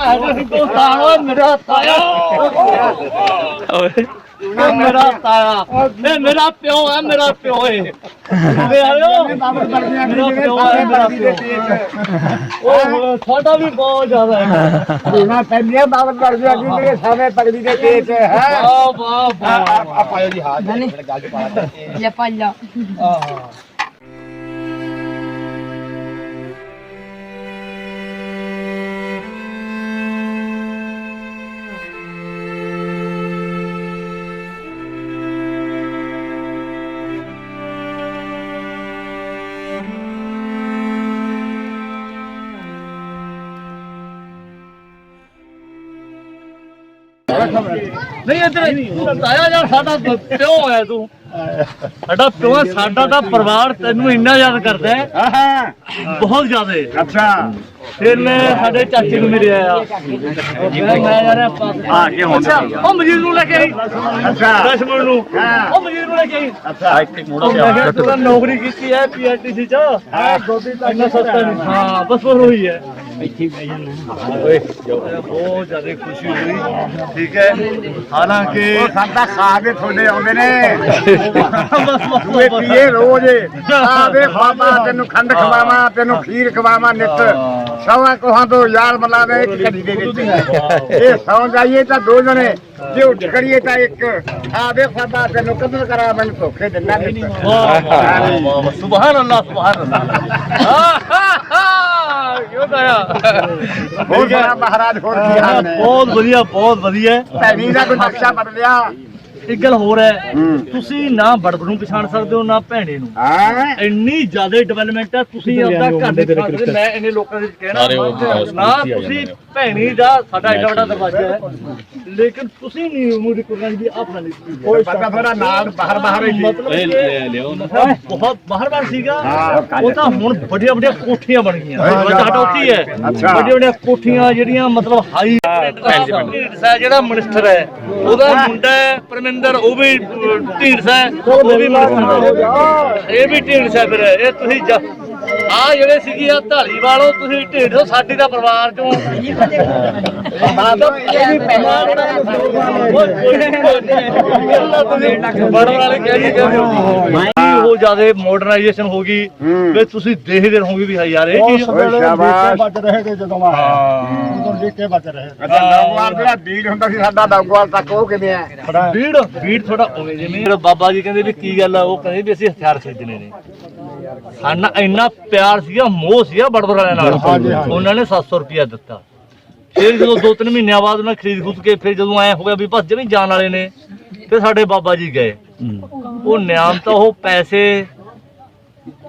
ਹਿੰਦੁਸਤਾਨ ਮੇਰਾ ਤਾਇਆ ਮੇਰਾ ਤਾਇਆ ਇਹ ਮੇਰਾ ਪਿਓ ਹੈ ਮੇਰਾ ਪਿਓ ਹੈ ਸਾਡਾ ਵੀ ਬਹੁਤ ਜ਼ਿਆਦਾ ਹੈ ਪਹਿਲੀਆਂ ਬਾਬਤ ਪੜ ਗਿਆ ਕਿ ਸਾਰੇ ਪਗੜੀ ਦੇ ਤੇਜ ਹੈ ਵਾਹ ਵਾਹ ਵਾਹ ਪਾਇਓ ਜੀ ਹਾथ ਗੱਲ ਇਹ ਪਾਇਆ नहीं इधर ताया यार साडा प्यो है तू साडा प्यो है साडा दा परिवार तेनू इन्ना याद करदा है बहुत ज्यादा अच्छा फिर मैं साडे चाचे नू मिले आया मैं यार हां के हुंदा ओ मजीद नू लेके आई अच्छा दुश्मन नू ओ मजीद नू लेके आई अच्छा एक मोड़ा तू नौकरी कीती है पीआरटीसी च हां गोदी तक इतना सस्ता नहीं हां बस वो हुई है बहुत ज्यादा खुशी हुई ठीक है हालांकि साडा खावे थोड़े आउंदे ने बस पीए रोज आवे बाबा तेनू खंड खवावा तेनू खीर खवावा नित सवा कोहां तो यार मलावे एक कड़ी दे देती ये सौ जाइए ता दो जने जे उठ करिए ता एक आवे बाबा तेनू कदर करा मैनू धोखे दिंदा सुभान अल्लाह क्यों दया महाराज बहुत बढ़िया भैनी का कोई नक्शा बन लिया एक गल होर है तुसी ना बड़बड़ नूं पछाण सकदे हो ना भैणे नूं इन्नी ज्यादा डेवलपमेंट है तुसी आपदा घर दे पछाण सकदे मैं इन्ने लोकां दे कहना ना तुसी भैणी दा साडा एडा बड़ा दरवाजा है लेकिन तुसी नहीं मुझे कुरान दी अपना नहीं कोई पता थोड़ा नाल बाहर ही मतलब लियो ना बहुत बाहर सीगा वो तां हुण बड़िया बड़िया कोठियां बन गईयां साडा उत्ती है बड़िया बड़िया कोठियां जेहड़ियां मतलब हाई जेहड़ा मिनिस्टर है ओदा मुंडा परमिंदर ਉਹ ਵੀ ਢੀਂਡਸਾ ਉਹ ਵੀ ਇਹ ਵੀ ਢੀਂਡਸਾ ਫਿਰ ਇਹ ਤੁਸੀਂ ਆ ਜਿਹੜੇ ਸੀਗੀ ਆ ਢਾਲੀਵਾਲ ਉਹ ਤੁਸੀਂ ਢੀਂਡਸਾ ਸਾਡੀ ਦਾ ਪਰਿਵਾਰ ਚੋਂ ਬੜਨ ਵਾਲੇ ਉਹ ਜਿਆਦਾ ਮਾਡਰਨਾਈਜੇਸ਼ਨ ਹੋ ਗਈ ਫਿਰ ਤੁਸੀਂ ਦੇਖਦੇ ਰਹੋਗੇ ਵੀ ਯਾਰ ਇਹ ਚੀਜ਼ ਬਚ ਰਹੇ ਤੇ ਜਦੋਂ ਦੇਖ ਕੇ ਬਚ ਰਹੇ ਨੌਗਵਾਲ ਜਿਹੜਾ ਬੀੜ ਹੁੰਦਾ ਸੀ ਸਾਡਾ ਨੌਗਵਾਲ ਤੱਕ ਉਹ ਕਿਵੇਂ ਆ ਬੀੜ ਥੋੜਾ ਹੋਵੇ ਜਿਵੇਂ ਬਾਬਾ ਜੀ ਕਹਿੰਦੇ ਵੀ ਕੀ ਗੱਲ ਆ ਉਹ ਕਹਿੰਦੇ ਵੀ ਅਸੀਂ ਹਥਿਆਰ ਖਰੀਦਣੇ ਨੇ ਸਾਡਾ ਇੰਨਾ ਪਿਆਰ ਸੀਗਾ ਮੋਹ ਸੀਗਾ ਬੜਬੜ ਵਾਲਿਆਂ ਨਾਲ ਉਹਨਾਂ ਨੇ 700 ਰੁਪਇਆ ਦਿੱਤਾ ਫਿਰ ਜਦੋਂ 2-3 ਮਹੀਨਿਆਂ ਬਾਅਦ ਉਹਨਾਂ ਖਰੀਦ ਖੁਦ ਕੇ ਫਿਰ ਜਦੋਂ ਐ ਹੋ ਗਿਆ ਵੀ ਬਸ ਜਿਵੇਂ ਜਾਣ ਵਾਲੇ ਨੇ ਫਿਰ ਸਾਡੇ ਬਾਬਾ ਜੀ ਗਏ ਉਹ ਨਿਆਮ ਤਾਂ ਉਹ ਪੈਸੇ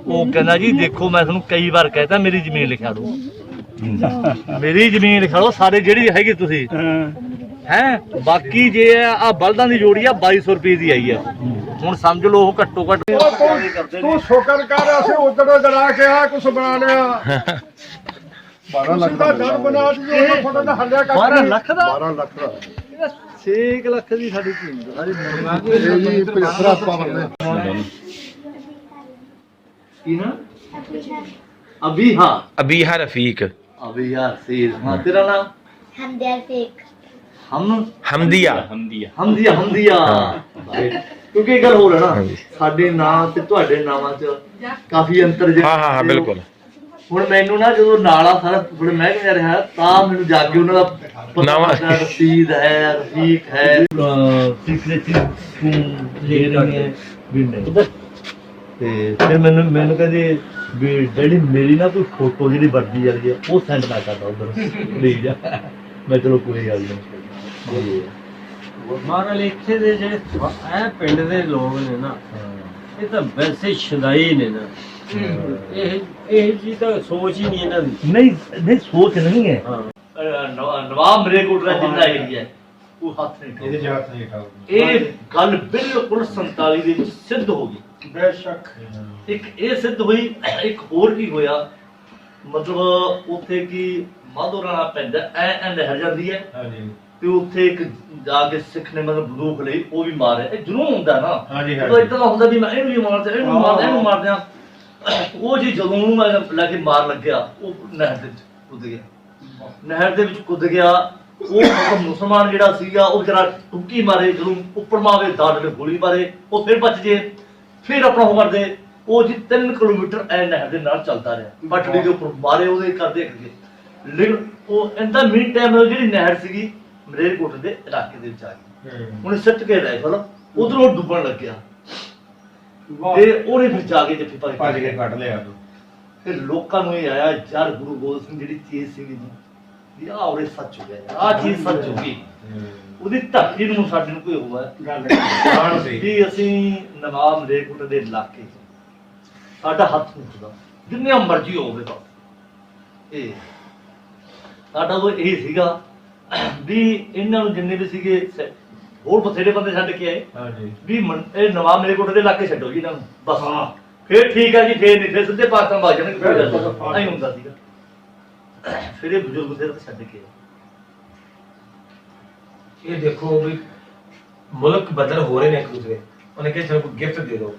ਉਹ ਕਹਿੰਦਾ ਜੀ ਦੇਖੋ ਮੈਂ ਤੁਹਾਨੂੰ ਕਈ ਵਾਰ ਕਹਿਤਾ ਮੇਰੀ ਜ਼ਮੀਨ ਲਿਖਾ ਦਿਓ ਮੇਰੀ ਜ਼ਮੀਨ ਲਿਖਾ ਦਿਓ ਸਾਰੇ ਜਿਹੜੀ ਹੈਗੀ ਤੁਸੀਂ ਹੈ ਬਾਕੀ ਜੇ ਆ ਬਲਦਾਂ ਦੀ ਜੋੜੀ ਆ 2200 ਰੁਪਏ ਦੀ ਆਈ ਆ ਹੁਣ ਸਮਝ ਲਓ ਉਹ ਘੱਟੋ ਘੱਟ ਤੂੰ ਸ਼ੁਕਰ ਕਰ ਅਸੀਂ ਉਧਰੋਂ ਜਰਾ ਕੇ ਆ ਕੁਛ ਬਣਾ ਲਿਆ 12 ਲੱਖ ਦਾ ਡਰ ਬਣਾ ਦਿਓ ਫੋਟੋ ਦਾ ਹੱਲਿਆ ਕਰ 12 ਲੱਖ ਦਾ 6 ਲੱਖ ਦੀ ਸਾਡੀ ਕੀਮਤ ਸਾਰੀ ਜੀ ਪਿਛਰਾ ਪਾਵਰ ਨੇ ਕੀ ਨਾ ਅਬੀਹਾ ਰਫੀਕ ਅਬੀਹਾ ਰਫੀਕ ਹਾਂ ਤੇਰਾ ਨਾਮ ਹਮਦਿਆ ਰਫੀਕ ਹਮਦੀਆ ਕਿਉਂਕਿ ਇਹ ਗੱਲ ਹੋ ਰਿਹਾ ਨਾ ਸਾਡੇ ਨਾਂ ਤੇ ਤੁਹਾਡੇ ਨਾਵਾਂ 'ਚ ਕਾਫੀ ਅੰਤਰ ਜਿਹੜਾ ਹਾਂ ਬਿਲਕੁਲ ਹੁਣ ਮੈਨੂੰ ਨਾ ਜਦੋਂ ਨਾਲਾ ਸਾਰਾ ਬੜੇ ਮਹਿੰਗਾ ਰਿਹਾ ਤਾਂ ਮੈਨੂੰ ਜਾ ਕੇ ਉਹਨਾਂ ਦਾ ਪਤਾ ਰਸੀਦ ਹੈ ਰਫੀਕ ਹੈ ਸੀਕ੍ਰੇਟ ਤੇ ਫਿਰ ਮੈਨੂੰ ਕਹਿੰਦੇ ਵੀ ਜਿਹੜੀ ਮੇਰੀ ਨਾ ਕੋਈ ਫੋਟੋ ਜਿਹੜੀ ਵਰਦੀ ਵਾਲੀ ਹੈ ਉਹ ਸੈਂਡ ਨਾ ਕਰਦਾ ਉਧਰ ਪਲੀਜ਼ ਮੈਂ ਚਲੋ ਕੋਈ ਗੱਲ ਨਹੀਂ ਮਹਾਰਾਜ ਇੱਥੇ ਦੇ ਜਿਹੜੇ ਪਿੰਡ ਦੇ ਲੋਕ ਨੇ ਨਾ ਇਹ ਤਾਂ ਵੈਸੇ ਸ਼ੁਦਾਈ ਨੇ ਨਾ ਇਹ ਜੀ ਤਾਂ ਸੋਚ ਹੀ ਨਹੀਂ ਇਹਨਾਂ ਦੀ ਨਹੀਂ ਸੋਚ ਨਹੀਂ ਹੈ ਨਵਾਬ ਮਰੇਕੋਟਲਾ ਜਿੰਨਾ ਏਰੀਆ ਉਹ ਹੱਥ ਨਹੀਂ ਇਹਦੇ ਹੱਥ ਨਹੀਂ ਇਹ ਗੱਲ ਬਿਲਕੁਲ 47 ਦੇ ਵਿੱਚ ਸਿੱਧ ਹੋ ਗਈ ਬੇਸ਼ੱਕ ਇੱਕ ਇਹ ਸਿੱਧ ਹੋਈ ਇੱਕ ਹੋਰ ਕੀ ਹੋਇਆ ਮਤਲਬ ਉੱਥੇ ਕੀ ਮਾਧੋਰਾਣਾ ਪੈਂਦਾ ਐ ਲਹਿਰ ਜਾਂਦੀ ਹੈ ਤੇ ਉੱਥੇ ਇੱਕ ਜਾ ਕੇ ਸਿੱਖ ਨੇ ਮਤਲਬ ਬੰਦੂਕ ਲਈ ਉਹ ਵੀ ਮਾਰਿਆ ਇਹ ਜਨੂਨ ਹੁੰਦਾ ਨਾ ਉਹ ਇਦਾਂ ਦਾ ਹੁੰਦਾ ਵੀ ਮੈਂ ਇਹਨੂੰ ਵੀ ਮਾਰਦਾ ਇਹਨੂੰ ਮਾਰਦਾ ਉਹ ਜੀ ਜਦੋਂ ਮੈਂ ਲੈ ਕੇ ਮਾਰ ਲੱਗਿਆ ਉਹ ਨਹਿਰ ਦੇ ਉੱਤੇ ਗਿਆ ਨਹਿਰ ਦੇ ਵਿੱਚ ਕੁੱਦ ਗਿਆ। ਉਹ ਮੁਸਲਮਾਨ ਜਿਹੜਾ ਸੀਗਾ ਉਹ ਜਰਾ ਟੁੱਕੀ ਮਾਰੇ, ਜਦੋਂ ਉੱਪਰ ਮਾਵੇ ਦਾੜ ਨੇ ਗੋਲੀ ਮਾਰੇ, ਉਹ ਫਿਰ ਬਚ ਜੇ, ਫਿਰ ਆਪਣਾ ਉਹ ਕਰਦੇ। ਉਹ ਜੀ 3 ਕਿਲੋਮੀਟਰ ਐ ਨਹਿਰ ਦੇ ਨਾਲ ਚੱਲਦਾ ਰਿਹਾ, ਪਟੜੀ ਦੇ ਉੱਪਰ ਮਾਰੇ ਉਹਦੇ ਕਰਦੇ ਅੱਗੇ। ਲੇਕਿਨ ਉਹ ਇੰਦਾ ਮੀਨ ਟਾਈਮ ਜਿਹੜੀ ਨਹਿਰ ਸੀਗੀ ਮਲੇਰਕੋਟਲੇ ਦੇ ਇਲਾਕੇ ਦੇ ਵਿੱਚ ਆ ਗਈ। ਉਹਨੇ ਸਿੱਟ ਕੇ ਰਾਈਫਲ ਉਧਰੋਂ ਡੁੱਬਣ ਲੱਗਿਆ ਤੇ ਉਹਨੇ ਫਿਰ ਜਾ ਕੇ ਜੱਫੀ ਭੱਜ ਕੇ ਕੱਢ ਲਿਆ। ਫਿਰ ਲੋਕਾਂ ਨੂੰ ਇਹ ਆਇਆ ਯਾਰ ਗੁਰੂ ਗੋਬਿੰਦ ਸਿੰਘ ਜਿਹੜੀ ਚੀਜ਼ ਸੀਗੀ ਜੀ ਆਹ ਉਹਦੇ ਸੱਚ ਹੋ ਗਿਆ, ਆਹ ਚੀਜ਼ ਸੱਚ ਹੋ ਗਈ। ਉਹਦੀ ਧਰਤੀ ਨੂੰ ਸਾਡੇ ਨੂੰ ਕੋਈ ਹੋਇਆ ਵੀ ਅਸੀਂ ਨਵਾਬ ਮਲੇਰਕੋਟਲੇ ਦੇ ਇਲਾਕੇ ਸਾਡਾ ਹੱਥ ਮੁੱਕਦਾ ਜਿੰਨਾ ਮਰਜ਼ੀ ਹੋਵੇ ਤਾਂ ਇਹ ਸਾਡਾ ਉਹ ਇਹ ਸੀਗਾ ਵੀ ਇਹਨਾਂ ਨੂੰ ਜਿੰਨੇ ਵੀ ਸੀਗੇ ਹੋਰ ਬਥੇਰੇ ਬੰਦੇ ਛੱਡ ਕੇ ਆਏ ਵੀ ਇਹ ਨਵਾਬ ਮਲੇਰਕੋਟਲੇ ਦੇ ਇਲਾਕੇ ਛੱਡੋ ਜੀ ਇਹਨਾਂ ਨੂੰ ਬਸ। ਫਿਰ ਠੀਕ ਹੈ ਜੀ, ਫਿਰ ਨਹੀਂ ਫਿਰ ਸਿੱਧੇ ਪਾਕਿਸਤਾਨ ਵਗ ਜਾਣਗੇ, ਕੋਈ ਗੱਲ ਨਹੀਂ ਹੁੰਦਾ ਸੀਗਾ। ਫਿਰ ਇਹ ਬਜ਼ੁਰਗ ਬਥੇਰੇ ਛੱਡ ਕੇ ਇਹ ਦੇਖੋ ਵੀ ਮੁਲਕ ਬਦਲ ਹੋ ਰਹੇ ਨੇ ਇੱਕ ਦੂਸਰੇ। ਉਹਨੇ ਕਿਹਾ ਚਲੋ ਗਿਫਟ ਦੇ ਦਿਓ,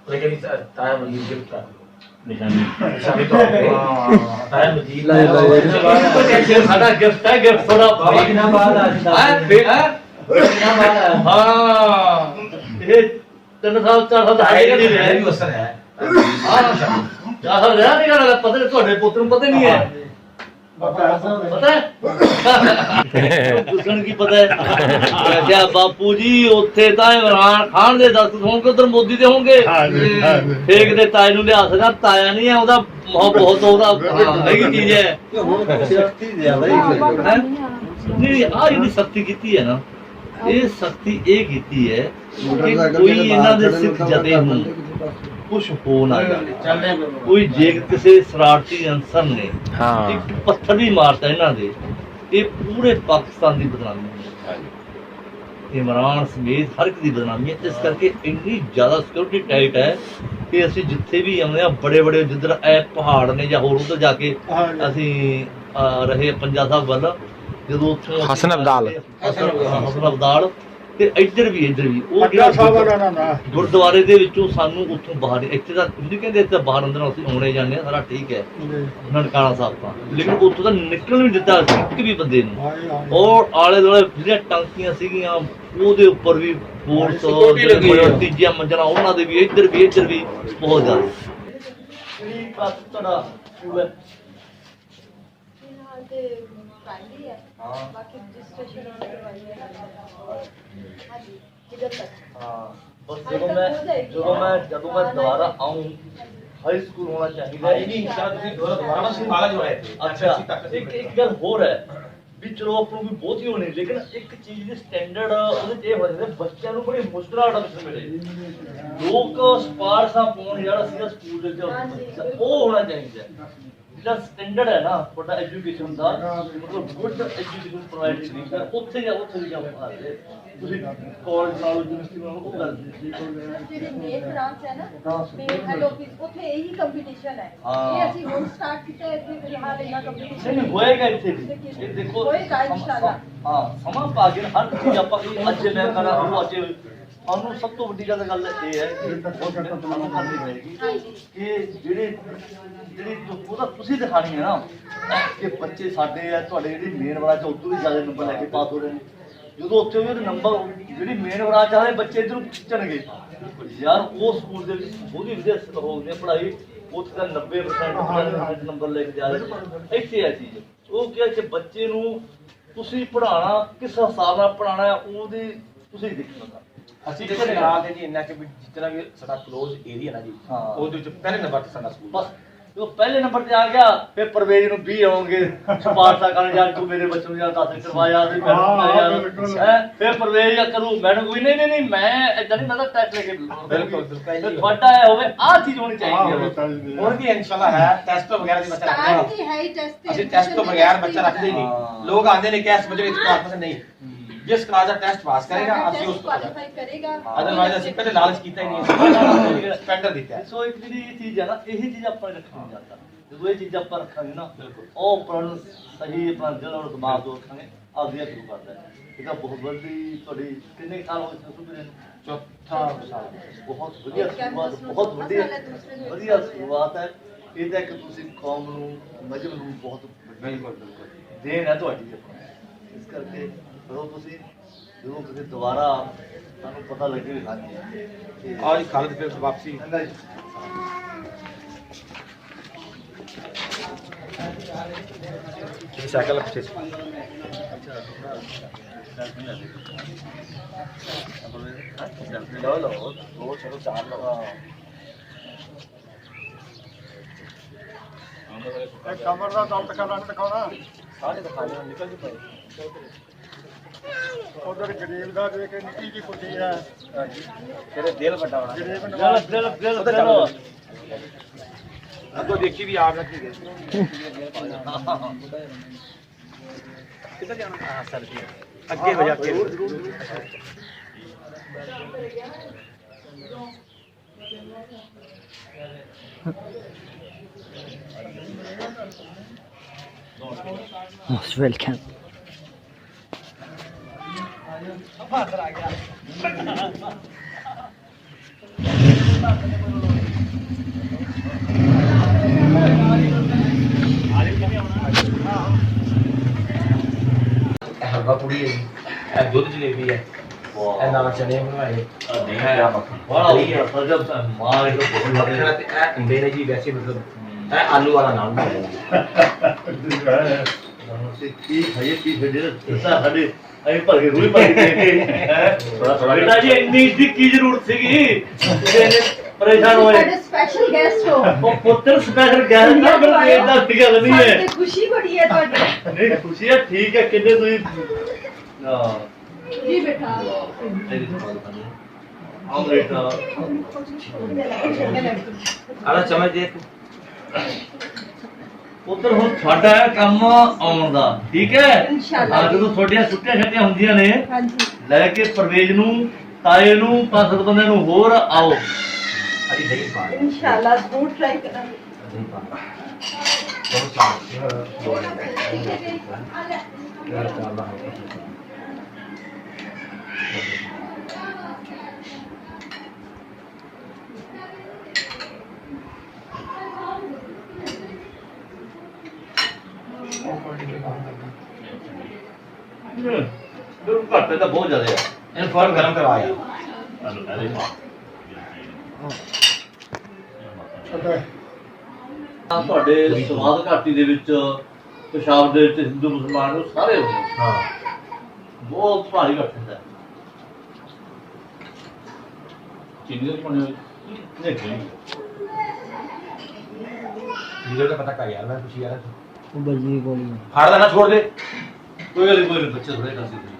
ਉਹਨੇ ਕਿਹਾ ਤਾਇਆ ਮਜੀਦ ਗਿਫਟ ਕਰ ਦਿਓ ਨਿਸ਼ਾਨੀ ਤੌਰ ਤੇ। ਤਾਇਆ ਮਜੀਦ ਸਾਡਾ ਗਿਫਟ ਹੈ, ਗਿਫਟ ਥੋੜਾ ਦਿਨਾਂ ਬਾਅਦ ਅੱਜ ਇਹ 3 ਸਾਲ 4 ਸਾਲ ਦਾ ਵੀ ਅਸਰ ਹੈ। ਚਾਹ ਰਿਹਾ ਨਹੀਂ ਗੱਲ ਪਤਾ ਨਹੀਂ, ਤੁਹਾਡੇ ਪੁੱਤ ਨੂੰ ਪਤਾ ਨਹੀਂ ਹੈ, ਪਤਾ ਹੈ ਪੁੱਛਣ ਕੀ ਪਤਾ ਹੈ ਕਿਆ ਬਾਪੂ ਜੀ ਉੱਥੇ ਤਾਂ ਇਮਰਾਨ ਖਾਨ ਦੇ 10 ਹੋਣਗੇ, ਉਧਰ ਮੋਦੀ ਦੇ ਹੋਣਗੇ। ਫੇਕ ਦੇ ਤਾਏ ਨੂੰ ਲਿਆ ਸਕਦਾ, ਤਾਇਆ ਨਹੀਂ ਹੈ ਉਹਦਾ ਬਹੁਤ ਉਹਦਾ ਮਹਿੰਗੀ ਚੀਜ਼ ਹੈ। ਨਹੀਂ ਆਹ ਜਿਹੜੀ ਸਖਤੀ ਕੀਤੀ ਹੈ ਨਾ, ਇਹ ਸਖਤੀ ਇਹ ਕੀਤੀ ਹੈ ਕਿ ਕੋਈ ਇਹਨਾਂ ਦੇ ਸਿੱਖ ਜਥੇ ਨੂੰ ਕੁਛ ਹੋ ਨਾ ਜਾਵੇ। ਕੋਈ ਜੇ ਕਿਸੇ ਸ਼ਰਾਰਤੀ ਅਨਸਰ ਨੇ ਇੱਕ ਪੱਥਰ ਵੀ ਮਾਰਤਾ ਇਹਨਾਂ ਦੇ, ਇਹ ਪੂਰੇ ਪਾਕਿਸਤਾਨ ਦੀ ਬਦਨਾਮੀ ਹੈ, ਇਮਰਾਨ ਸਮੇਤ ਹਰ ਇੱਕ ਦੀ ਬਦਨਾਮੀ ਹੈ। ਇਸ ਕਰਕੇ ਇੰਨੀ ਜ਼ਿਆਦਾ ਸਿਕਿਉਰਿਟੀ ਟਾਈਟ ਹੈ ਕਿ ਅਸੀਂ ਜਿੱਥੇ ਵੀ ਆਉਂਦੇ ਹਾਂ ਬੜੇ ਬੜੇ ਜਿੱਧਰ ਇਹ ਪਹਾੜ ਨੇ ਜਾਂ ਹੋਰ ਉੱਧਰ ਜਾ ਕੇ ਅਸੀਂ ਰਹੇ ਪੰਜਾ ਸਾਹਿਬ ਵੱਲ, ਜਦੋਂ ਉੱਥੋਂ ਹਸਨ ਅਬਦਾਲ ਤੇ ਇੱਧਰ ਵੀ ਉਹ ਗੁਰਦੁਆਰੇ ਦੇ ਵਿੱਚੋਂ ਸਾਨੂੰ ਉੱਥੋਂ ਬਾਹਰ ਇੱਥੇ ਤਾਂ ਤੁਸੀਂ ਕਹਿੰਦੇ ਇੱਥੇ ਬਾਹਰ ਅੰਦਰ ਅਸੀਂ ਆਉਣੇ ਜਾਂਦੇ ਹਾਂ, ਸਾਰਾ ਠੀਕ ਹੈ ਨਨਕਾਣਾ ਸਾਹਿਬ ਤਾਂ, ਲੇਕਿਨ ਉੱਥੋਂ ਤਾਂ ਨਿਕਲਣ ਵੀ ਦਿੱਤਾ ਇੱਕ ਵੀ ਬੰਦੇ ਨੂੰ। ਔਰ ਆਲੇ ਦੁਆਲੇ ਜਿਹੜੀਆਂ ਟਾਂਕੀਆਂ ਸੀਗੀਆਂ ਉਹਦੇ ਉੱਪਰ ਵੀ ਫੋਰਸ ਤੀਜੀਆਂ ਮੰਜ਼ਲਾਂ ਉਹਨਾਂ ਦੇ ਵੀ ਇੱਧਰ ਵੀ ਬਹੁਤ ਜ਼ਿਆਦਾ। ਤੁਹਾਡਾ प्राइमरी है, बाकी रजिस्ट्रेशन करवाई है। हाँ जी, इधर तक। हाँ, बस ਜਦੋਂ ਮੈਂ ਦੁਬਾਰਾ ਆऊं ਹਾਈ ਸਕੂਲ ਹੋਣਾ ਚਾਹੀਦਾ ਹੈ। ਨਹੀਂ ਸ਼ਾਇਦ ਤੁਸੀਂ ਦੁਬਾਰਾ ਸੰਭਾਲਾ ਜੋ ਹੈ। ਅੱਛਾ ਇੱਕ ਗੱਲ ਹੋਰ ਹੈ ਵੀ ਚਲੋ ਆਪਾਂ ਨੂੰ ਵੀ ਬਹੁਤ ਹੀ ਹੋਣੀ, ਲੇਕਿਨ ਇੱਕ ਚੀਜ਼ ਦੀ ਸਟੈਂਡਰਡ ਉਹਦੇ ਚ ਇਹ ਹੋ ਜਾਂਦਾ ਬੱਚਿਆਂ ਨੂੰ ਬੜੀ ਮੁਸ਼ਕਲ ਐਡਮਿਸ਼ਨ ਮਿਲੇ। ਲੋਕ ਸਪਾਰਸਾਂ ਪਾਉਣ ਜਿਹੜਾ ਸੀਗਾ ਸਕੂਲ ਦੇ ਵਿੱਚ ਉਹ ਹੋਣਾ ਚਾਹੀਦਾ। ਜਿਹੜਾ ਸਟੈਂਡਰਡ ਹੈ ਨਾ ਤੁਹਾਡਾ ਐਜੂਕੇਸ਼ਨ ਦਾ, ਮਤਲਬ ਗੁੱਡ ਐਜੂਕੇਸ਼ਨ ਪ੍ਰੋਵਾਈਡ ਕਰੀਦਾ, ਉੱਥੇ ਵੀ ਜਾ ਪਾਉਂਦੇ ਤੁਸੀਂ ਕਾਲਜ ਨਾਲੋਂ ਯੂਨੀਵਰਸਿਟੀ ਨਾਲੋਂ ਉਹ ਗੱਲ ਜਿਹੜੀ ਮੇਨ ਬ੍ਰਾਂਚ ਹੈ ਨਾ ਮੇਨ ਹੈਡ ਆਫਿਸ, ਉੱਥੇ ਇਹੀ ਕੰਪੀਟੀਸ਼ਨ ਹੈ। ਇਹ ਅਸੀਂ ਹੁਣ ਸਟਾਰਟ ਕੀਤਾ ਹੈ, ਇੱਥੇ ਫਿਲਹਾਲ ਇੰਨਾ ਕੰਪੀਟੀਸ਼ਨ ਨਹੀਂ ਹੋਏਗਾ ਇੱਥੇ ਵੀ। ਇਹ ਦੇਖੋ ਹੋਏਗਾ ਇਨਸ਼ਾਅੱਲਾ। ਹਾਂ ਸਮਾਂ ਪਾ ਕੇ ਹਰ ਚੀਜ਼ ਆਪਾਂ ਅੱਜ ਮੈਂ ਕਰਾਂ ਉਹ ਅੱਜ ਸਾਨੂੰ ਸਭ ਤੋਂ ਵੱਡੀ ਗੱਲ ਇਹ ਹੈ ਕਿ ਤੁਹਾਨੂੰ ਕਰਨੀ ਪਏਗੀ ਕਿ ਜਿਹੜੀ ਉਹਦਾ ਤੁਸੀਂ ਦਿਖਾਣੀ ਹੈ ਨਾ ਕਿ ਬੱਚੇ ਸਾਡੇ ਆ ਤੁਹਾਡੇ ਜਿਹੜੀ ਮੇਨ ਬ੍ਰਾਂਚ ਆ ਉਦੋਂ ਵੀ ਜ਼ਿਆਦਾ ਨੰਬਰ ਲੈ ਕੇ ਪਾਸ ਹੋ ਰਹੇ ਨੇ। ਜਦੋਂ ਉੱਥੇ ਉਹਦੇ ਨੰਬਰ ਜਿਹੜੀ ਮੇਨ ਬ੍ਰਾਂਚ ਵਾਲੇ ਬੱਚੇ ਇੱਧਰੋਂ ਖਿੱਚਣਗੇ ਯਾਰ, ਉਹ ਸਕੂਲ ਦੇ ਵਿੱਚ ਉਹਦੀ ਵਧੀਆ ਹੋ ਗਈ ਪੜ੍ਹਾਈ, ਉੱਥੇ ਤਾਂ 90% ਨੰਬਰ ਲੈ ਕੇ ਜਾ ਰਹੇ। ਇੱਥੇ ਆ ਚੀਜ਼ ਉਹ ਕਿਹਾ ਕਿ ਬੱਚੇ ਨੂੰ ਤੁਸੀਂ ਪੜ੍ਹਾਉਣਾ ਕਿਸ ਹਿਸਾਬ ਨਾਲ ਪੜ੍ਹਾਉਣਾ ਉਹਦੀ ਤੁਸੀਂ ਦੇਖਣਾ। ਅਸੀਂ ਜਿਹੜੇ ਨਾਲ ਦੇ ਜੀ ਇੰਨਾ ਕਿ ਜਿੰਨਾ ਵੀ ਸਾਡਾ ਕਲੋਜ਼ ਏਰੀਆ ਨਾ ਜੀ ਉਹਦੇ ਵਿੱਚ ਪਹਿਲੇ ਨੰਬਰ ਤੇ ਸਾਡਾ ਸਕੂਲ ਬਸ। ਜਦੋਂ ਪਹਿਲੇ ਨੰਬਰ ਤੇ ਆ ਗਿਆ ਫਿਰ ਪਰਵੇਜ਼ ਨੂੰ 20 ਆਉਣਗੇ ਸਪਾਰਸਾ ਕਰਨ ਯਾਰ ਤੂੰ ਮੇਰੇ ਬੱਚੇ ਨੂੰ ਯਾਰ 10 ਕਰਵਾਇਆ ਵੀ ਫਿਰ ਪਰਵੇਜ਼ ਕਰੂ ਮੈਡਮ ਕੋਈ ਨਹੀਂ ਮੈਂ ਇਦਾਂ ਨਹੀਂ, ਮੈਂ ਤਾਂ ਟੈਸਟ ਲੈ ਕੇ ਬਿਲਕੁਲ ਤੁਹਾਡਾ ਇਹ ਹੋਵੇ ਆਹ ਚੀਜ਼ ਹੋਣੀ ਚਾਹੀਦੀ ਹੈ। ਹੁਣ ਵੀ ਇਨਸ਼ਾਅੱਲਾ ਹੈ ਟੈਸਟ ਵਗੈਰਾ ਦੀ ਬੱਚਾ ਰੱਖਦੇ ਹਾਂ ਅਸੀਂ, ਟੈਸਟ ਤੋਂ ਬਗੈਰ ਬੱਚਾ ਰੱਖਦੇ ਨਹੀਂ। ਲੋਕ ਆਉਂਦੇ ਨੇ ਕਿ ਇਸ ਬੱਚੇ ਵਿੱਚ ਕਾਨਫੀਡੈਂਸ ਨਹੀਂ, ਜਿਸ ਕਲਾਸ ਦਾ ਟੈਸਟ ਪਾਸ ਕਰੇਗਾ ਅਸੀਂ ਉਸ ਕੁਆਲੀਫਾਈ ਕਰੇਗਾ, ਅਦਰਵਾਈਜ਼ ਅਸੀਂ ਪਹਿਲੇ ਲਾਲਚ ਕੀਤਾ ਹੀ ਨਹੀਂ, ਸਪੈਂਡਰ ਦਿੱਤਾ। ਸੋ ਇੱਕ ਜਿਹੜੀ ਇਹ ਚੀਜ਼ ਹੈ ਨਾ, ਇਹੀ ਚੀਜ਼ ਆਪਾਂ ਰੱਖਣੀ ਜਾਂਦਾ। ਜਦੋਂ ਇਹ ਚੀਜ਼ ਆਪਾਂ ਰੱਖਾਂਗੇ ਨਾ ਉਹ ਆਪਣਾ ਸਹੀ ਆਪਣਾ ਦਿਲ ਔਰ ਦਿਮਾਗ ਤੋਂ ਰੱਖਾਂਗੇ ਆਪਦੀਆਂ ਸ਼ੁਰੂ ਕਰਦਾ ਹੈ। ਇਹਦਾ ਬਹੁਤ ਵੱਡੀ ਤੁਹਾਡੀ ਕਿੰਨੇ ਸਾਲ ਹੋ ਗਏ ਸੁਭਰੇ ਨੂੰ? ਚੌਥਾ ਸਾਲ। ਬਹੁਤ ਵਧੀਆ ਸ਼ੁਰੂਆਤ, ਬਹੁਤ ਵਧੀਆ ਸ਼ੁਰੂਆਤ ਹੈ। ਇਹਦਾ ਇੱਕ ਤੁਸੀਂ ਕੌਮ ਨੂੰ ਮਜਬ ਨੂੰ ਬਹੁਤ ਬਿਲਕੁਲ ਦੇਣ ਹੈ ਤੁਹਾਡੀ ਇਸ ਕਰਕੇ ਕਰੋ ਤੁਸੀਂ ਜਦੋਂ ਤੁਸੀਂ ਦੁਬਾਰਾ ਤੁਹਾਨੂੰ ਪਤਾ ਲੱਗੇ ਵੀ ਹਾਂਜੀ आज खालिद फिर वापसी ਚੰਗਾ ਜੀ साइकिल पीछे लो लो दो चलो चार लगा ਕਮਰ ਦਾ ਦਰਦ ਕਰਨਾ ਨਹੀਂ ਦਿਖਾਉਣਾ सारे दिखाने निकल जी पाए ਉਧਰ ਗਰੀਬ ਦਾ ਦੇ ਕੇ ਨਿੱਕੀ ਜੀ ਕੁੱਟੀ ਹੈ तेरे दिल बड़ा होना ਗਰੀਬ दिल ਨਵਾਜ਼ दिल दिल उधर दिल चलो अब तो देखी भी आप रखी गई किधर जाना हां सर जी आगे हो जाके Most welcome. हलवा पूड़ी है जी दूध जलेबी है ਇਹ ਨਾਲ ਚਨੇ ਬਣਵਾਏ नहीं है बड़ा हो गया सजब मार के बहुत ਮੱਖਣ ਤੇ ਇਹ ਅੰਡੇ ਨੇ ਜੀ ਵੈਸੇ ਮਤਲਬ ਇਹ ਆਲੂ ਵਾਲਾ ਨਾਮ ਬਣਾਇਆ से की खाइए की फिर ऐसा हडे अभी भर के रूही भर के थोड़ा बेटा जी इतनी इसकी की जरूरत थी परेशान होए ਸਾਡੇ ਸਪੈਸ਼ਲ ਗੈਸਟ ਹੋ वो पुत्र स्पेशल गैस ना फिर पेट दा ठीक है नहीं है ਸਾਨੂੰ ਤੇ ਖੁਸ਼ੀ ਬੜੀ ਹੈ ਤੁਹਾਡੀ नहीं खुशी है ठीक है किन्ने तुई हां ਜੀ ਬੇਟਾ ऑमलेट ਆਲਾ ਚਮਚ ਦੇਖ ਪੁੱਤਰ ਹੁਣ ਤੁਹਾਡਾ ਹੈ ਕੰਮ ਆਉਣ ਦਾ ਠੀਕ ਹੈ ਇਨਸ਼ਾਅੱਲਾ ਹਾਂ ਜਦੋਂ ਤੁਹਾਡੀਆਂ ਛੁੱਟੀਆਂ ਛੱਟੀਆਂ ਹੁੰਦੀਆਂ ਨੇ ਹਾਂਜੀ ਲੈ ਕੇ ਪਰਵੇਜ ਨੂੰ ਤਾਏ ਨੂੰ ਪੰਜ ਬੰਦੇ ਨੂੰ ਹੋਰ ਆਓ ਅਜੀ ਦਹੀਂ ਪਾ ਇਨਸ਼ਾਅੱਲਾ ਜ਼ਰੂਰ ਟਰਾਈ ਕਰਾਂਗੇ ਦਹੀਂ ਪਾ ਬਹੁਤ ਸਾਰਾ ਯਾਰ ਚਾਲਾ ਬਿਲਕੁਲ ਘੱਟ ਤਾਂ ਬਹੁਤ ਜ਼ਿਆਦਾ ਹੈ ਇਹਨੂੰ ਫੌਰਨ ਗਰਮ ਕਰਵਾਇਆ ਤੁਹਾਡੇ ਸਵਾਦ ਘਾਟੀ ਦੇ ਵਿੱਚ ਪੰਜਾਬ ਦੇ ਵਿੱਚ ਹਿੰਦੂ ਮੁਸਲਮਾਨ ਨੂੰ ਸਾਰੇ ਹੁੰਦੇ ਨੇ। ਹਾਂ ਬਹੁਤ ਭਾਰੀ ਘੱਟ ਹੁੰਦਾ ਚੀਨੀ ਦੇ ਪਾਣੀ ਨਹੀਂ ਲੀਡਰ ਦਾ ਪਤਾ ਕਰ ਯਾਰ ਮੈਂ ਕੁਛ ਯਾਰ बजी गोली ਫੜ ਦੇਣਾ ਛੋੜ ਦੇ ਕੋਈ ਗੱਲ ਕੋਈ ਬੱਚੇ ਥੋੜੇ ਕਰ ਸਕਦੇ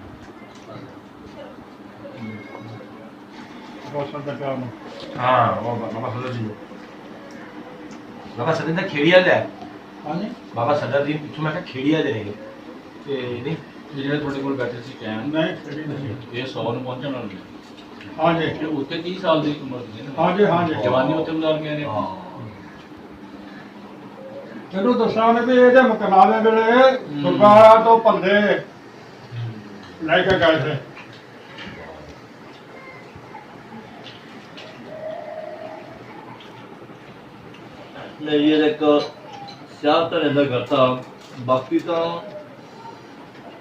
ਰੋਸ਼ਨ ਦਾ ਕੰਮ ਹਾਂ ਉਹ ਬਾਬਾ ਸਦਰ ਜੀ ਬਾਬਾ ਸਦਰ ਦਾ ਖੇੜੀਆ ਲੈ ਹਾਂਜੀ ਬਾਬਾ ਸਦਰ ਜੀ ਪਿੱਛੋਂ ਮੈਂ ਕਿਹਾ ਖੇੜੀਆ ਦੇ ਰਹੇ ਤੇ ਨਹੀਂ ਜਿਹੜੇ ਤੁਹਾਡੇ ਕੋਲ ਬੈਠੇ ਸੀ ਕੈਮ ਨਹੀਂ ਖੜੀ ਨਹੀਂ ਇਹ 100 ਨੂੰ ਪਹੁੰਚਣ ਵਾਲੇ ਨੇ ਹਾਂਜੀ ਤੇ ਉੱਥੇ 30 ਸਾਲ ਦੀ ਉਮਰ ਦੀ ਨੇ ਹਾਂਜੀ ਹਾਂਜੀ ਜਵਾਨੀ ਉੱਥੇ ਗੁਜ਼ਾਰ ਗਏ ਨੇ ਜਦੋਂ ਦੱਸਾਂ ਨੇ ਵੀ ਇਹਦੇ ਮੁਕਲਾਵੇ ਵੇਲੇ ਸਰਕਾਰਾਂ ਤੋਂ ਭੰਦੇ ਲੈ ਕੇ ਗਏ ਸੀ ਨਹੀਂ ਇਹ ਇੱਕ ਸਿਆਸਤ ਰਹਿੰਦਾ ਕਰਤਾ ਬਾਕੀ ਤਾਂ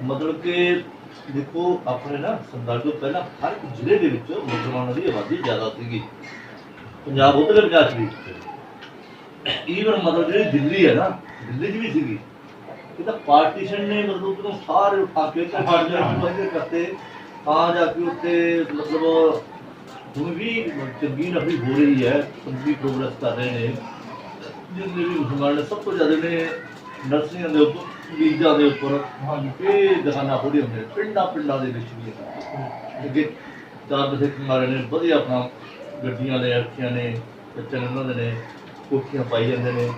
ਮਤਲਬ ਕਿ ਦੇਖੋ ਆਪਣੇ ਨਾ ਸੰਦਾਲ ਤੋਂ ਪਹਿਲਾਂ ਹਰ ਇੱਕ ਜ਼ਿਲ੍ਹੇ ਦੇ ਵਿੱਚ ਮੁਸਲਮਾਨਾਂ ਦੀ ਆਬਾਦੀ ਜ਼ਿਆਦਾ ਸੀਗੀ ਪੰਜਾਬ ਉਧਰਲੇ ਪੰਜਾਬ 'ਚ ਵੀ ਈਵਨ ਮਤਲਬ ਜਿਹੜੀ ਦਿੱਲੀ ਹੈ ਨਾ ਦਿੱਲੀ 'ਚ ਵੀ ਸੀਗੀ ਇਹ ਤਾਂ ਪਾਰਟੀਸ਼ਨ ਨੇ ਮਤਲਬ ਉਹਨੂੰ ਸਾਰੇ ਉਠਾ ਕੇ ਕਰਤੇ ਤਾਂ ਜਾ ਕੇ ਉੱਤੇ ਮਤਲਬ ਹੁਣ ਵੀ ਚੰਗੀ ਨਫਰੀ ਹੋ ਰਹੀ ਹੈ ਚੰਗੀ ਪ੍ਰੋਗਰੈਸ ਕਰ ਰਹੇ ਨੇ ਜਿੰਨੇ ਵੀ ਮੁਸਲਮਾਨ ਨੇ ਸਭ ਤੋਂ ਜ਼ਿਆਦਾ ਨੇ ਨਰਸਿੰਗਾਂ ਦੇ ਉੱਪਰ ਵੀਜ਼ਾਂ ਦੇ ਉੱਪਰ ਇਹ ਦੁਕਾਨਾਂ ਖੋਲ੍ਹੀਆਂ ਹੁੰਦੀਆਂ ਨੇ ਪਿੰਡਾਂ ਦੇ ਵਿੱਚ ਵੀ ਅੱਗੇ ਚਾਰ ਦਸੇ ਮਾਰੇ ਨੇ ਵਧੀਆ ਆਪਣਾ ਗੱਡੀਆਂ ਲੈ ਰੱਖੀਆਂ ਨੇ ਬੱਚੇ ਨੇ ਉਹਨਾਂ ਦੇ ਨੇ ਕੋਠੀਆਂ ਪਾਈ ਜਾਂਦੇ ਨੇ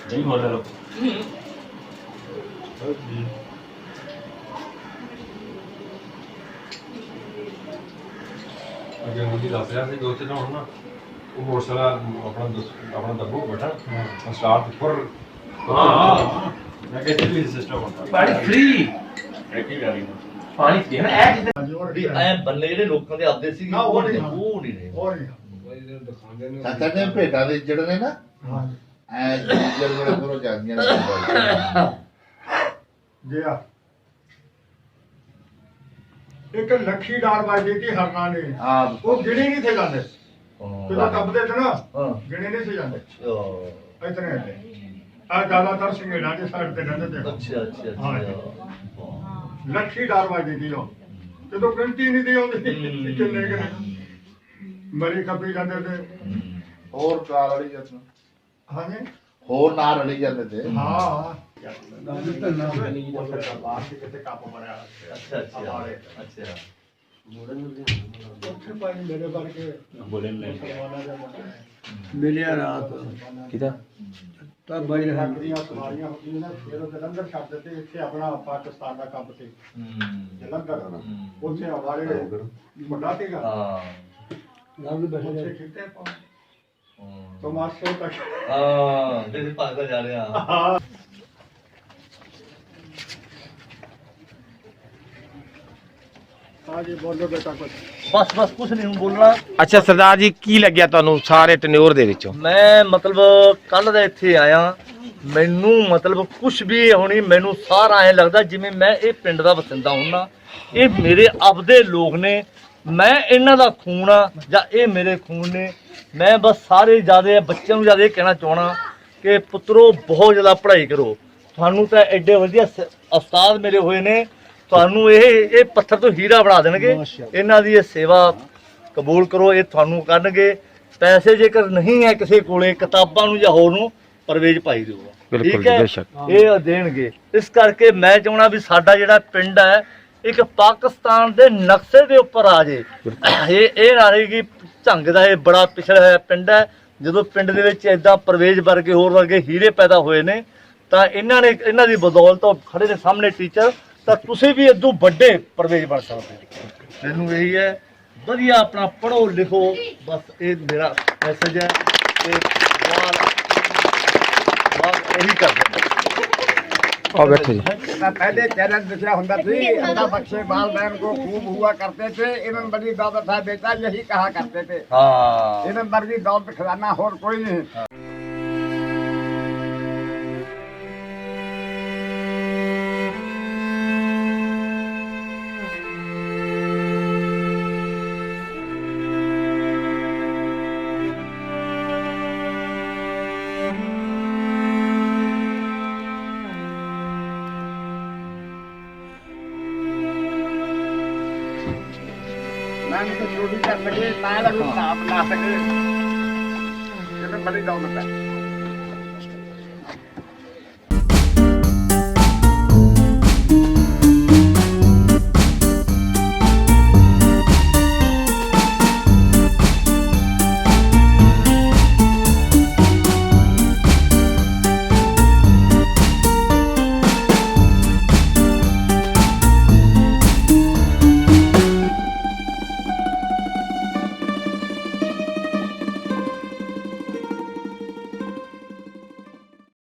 ਨਹੀਂ ਹੋ ਰਿਹਾ ਅੱਗੇ ਮੁੰਡੀ ਦੱਸ ਰਿਹਾ ਸੀ ਦੋ ਤਿੰਨ ਹੁਣ ਨਾ ਉਹ ਮੋਟਰਸਾਈਕਲ ਆਪਣਾ ਦੱਬੋ ਬੈਠਾ ਸਟਾਰਟ ਫੁਰ ਹਾਂ ਮੈਂ ਕਿਹਾ ਵੀ ਸਿਸਟਮ ਹੁੰਦਾ ਪਾਣੀ ਫ੍ਰੀ ਕੀ ਕਰ ਰਹੀ ਪਾਣੀ ਫ੍ਰੀ ਹੈ ਨਾ ਇਹ ਚੀਜ਼ਾਂ ਵੀ ਐ ਬੰਨੇ ਜਿਹੜੇ ਲੋਕਾਂ ਦੇ ਆਪਦੇ ਸੀ ਨਾ, ਉਹ ਨਹੀਂ ਰਹੇ ਉਹ ਨਹੀਂ ਚਾਚਾ ਨੇ ਭੇਟਾਂ ਦੇ ਜਿਹੜੇ ਨੇ ਨਾ ਐ ਜਿਹੜੇ ਕੋਲੋਂ ਜਾਂਦੀਆਂ ਨੇ ਜੇ ਆ ਇੱਕ ਲੱਖੀ ਡਾਰ ਵੱਜਦੀ ਸੀ ਹਰਨਾ ਨੇ ਹਾਂ ਉਹ ਗਿਣੇ ਨਹੀਂ ਥੇ ਜਾਂਦੇ ਜਦੋਂ ਕੱਪਦੇ ਤੇ ਨਾ ਹਾਂ ਗਿਣੇ ਨਹੀਂ ਸੀ ਜਾਂਦੇ ਅੱਛਾ ਇਤਨੇ ਆ ਜ਼ਿਆਦਾਤਰ ਸਿੰਗੇੜਾਂ ਦੇ ਸਾਈਡ ਤੇ ਰਹਿੰਦੇ ਤੇ ਅੱਛਾ ਅੱਛਾ ਹਾਂ ਅੱਛਾ ਲੱਖੀ ਡਾਰ ਵੱਜਦੀ ਸੀ ਉਹ ਜਦੋਂ ਗਿਣਤੀ ਨਹੀਂ ਦੀ ਆਉਂਦੀ ਕਿੰਨੇ ਕਿੰਨੇ ਮਰੀ ਖੱਪੀ ਜਾਂਦੇ ਤੇ ਹੋਰ ਕਾਰ ਵਾਲੀ ਜਾਂਦੇ ਹਾਂਜੀ ਹੋਰ ਨਾਲ ਰਲੀ ਜਾਂਦੇ ਤੇ ਹਾਂ ਅੱਛਾ ਅੱਛਾ ਅੱਛਾ ਉੱਥੇ ਭਾਈ ਮੇਰੇ ਵਰਗੇ ਮਿਲਿਆ ਰਾਤ ਕਿਦਾ ਤਾਂ ਬਾਈ ਨੌਕਰੀਆਂ ਸਵਾਰੀਆਂ ਹੁੰਦੀਆਂ ਨੇ ਫਿਰ ਉਹ ਜਲੰਧਰ ਛੱਡ ਦਿੱਤੇ ਇੱਥੇ ਆਪਣਾ ਪਾਕਿਸਤਾਨ ਦਾ ਕੰਮ ਤੇ ਜਲੰਧਰ ਉੱਥੇ ਆਵਾਰੇ ਵੱਡਾ ਸੀਗਾ ਹਾਂ ਉੱਥੇ ਕਿਤੇ ਤਮਾਸ਼ੇ ਤੱਕ ਹਾਂ ਤੇ ਭਾਗਦਾ ਜਾ ਰਿਹਾ ਹਾਂਜੀ ਬੋਲੋ ਬੇਟਾ ਕੁਝ ਬਸ ਕੁਛ ਨਹੀਂ ਹੁਣ ਬੋਲਣਾ ਅੱਛਾ ਸਰਦਾਰ ਜੀ ਕੀ ਲੱਗਿਆ ਤੁਹਾਨੂੰ ਸਾਰੇ ਟਨਿਓਰ ਦੇ ਵਿੱਚੋਂ ਮੈਂ ਮਤਲਬ ਕੱਲ ਦਾ ਇੱਥੇ ਆਇਆ ਮੈਨੂੰ ਮਤਲਬ ਕੁਛ ਵੀ ਹੋਣੀ ਮੈਨੂੰ ਸਾਰਾ ਐ ਲੱਗਦਾ ਜਿਵੇਂ ਮੈਂ ਇਹ ਪਿੰਡ ਦਾ ਵਸਿੰਦਾ ਹੁੰਨਾ ਇਹ ਮੇਰੇ ਆਪਦੇ ਲੋਕ ਨੇ ਮੈਂ ਇਹਨਾਂ ਦਾ ਖੂਨ ਆ ਜਾਂ ਇਹ ਮੇਰੇ ਖੂਨ ਨੇ ਮੈਂ ਬਸ ਸਾਰੇ ਜਿਆਦੇ ਬੱਚਿਆਂ ਨੂੰ ਜਿਆਦੇ ਕਹਿਣਾ ਚਾਹਣਾ ਕਿ ਪੁੱਤਰੋ ਬਹੁਤ ਜ਼ਿਆਦਾ ਪੜ੍ਹਾਈ ਕਰੋ ਤੁਹਾਨੂੰ ਤਾਂ ਐਡੇ ਵਧੀਆ ਉਸਤਾਦ ਮੇਰੇ ਹੋਏ ਨੇ ਤੁਹਾਨੂੰ ਇਹ ਪੱਥਰ ਤੋਂ ਹੀਰਾ ਬਣਾ ਦੇਣਗੇ ਇਹਨਾਂ ਦੀ ਇਹ ਸੇਵਾ ਕਬੂਲ ਕਰੋ ਇਹ ਤੁਹਾਨੂੰ ਕਰਨਗੇ ਪੈਸੇ ਜੇਕਰ ਨਹੀਂ ਹੈ ਕਿਸੇ ਕੋਲੇ ਕਿਤਾਬਾਂ ਨੂੰ ਜਾਂ ਹੋਰ ਨੂੰ ਪਰਵੇਜ ਪਾਈ ਦੇਊਗਾ ਠੀਕ ਹੈ ਇਹ ਦੇਣਗੇ ਇਸ ਕਰਕੇ ਮੈਂ ਚਾਹਣਾ ਵੀ ਸਾਡਾ ਜਿਹੜਾ ਪਿੰਡ ਹੈ ਇੱਕ ਪਾਕਿਸਤਾਨ ਦੇ ਨਕਸ਼ੇ ਦੇ ਉੱਪਰ ਆ ਜੇ ਇਹ ਨਾ ਰਹੇ ਕਿ ਝੰਗ ਦਾ ਇਹ ਬੜਾ ਪਿਛੜਾ ਹੋਇਆ ਪਿੰਡ ਹੈ ਜਦੋਂ ਪਿੰਡ ਦੇ ਵਿੱਚ ਇਦਾਂ ਪਰਵੇਜ ਵਰਗੇ ਹੋਰ ਵਰਗੇ ਹੀਰੇ ਪੈਦਾ ਹੋਏ ਨੇ ਤਾਂ ਇਹਨਾਂ ਦੀ ਬਦੌਲਤ ਖੜੇ ਦੇ ਸਾਹਮਣੇ ਟੀਚਰ ਤਾਂ ਤੁਸੀਂ ਵੀ ਇਦੋਂ ਵੱਡੇ ਪਰਵੇਜ ਬਣ ਸਕਦੇ ਮੈਨੂੰ ਇਹੀ ਹੈ ਵਧੀਆ ਆਪਣਾ ਪੜ੍ਹੋ ਲਿਖੋ ਬਸ ਇਹ ਮੇਰਾ ਮੈਸੇਜ ਹੈ ਤੇ ਇਹੀ ਕਰਦੇ ਆ ਬੈਠੋ ਜੀ पहले चैनल लिखा होता थी अल्लाह बख्शे बाल बहन को खूब हुआ करते थे इन्होंने बड़ी दौलत है बेटा यही कहा करते थे ਹਾਂ इन्होंने बड़ी दौलत खजाना और कोई नहीं मैं तो चोरी कर सके मैं ला सके इन्होंने बड़ी दौलत है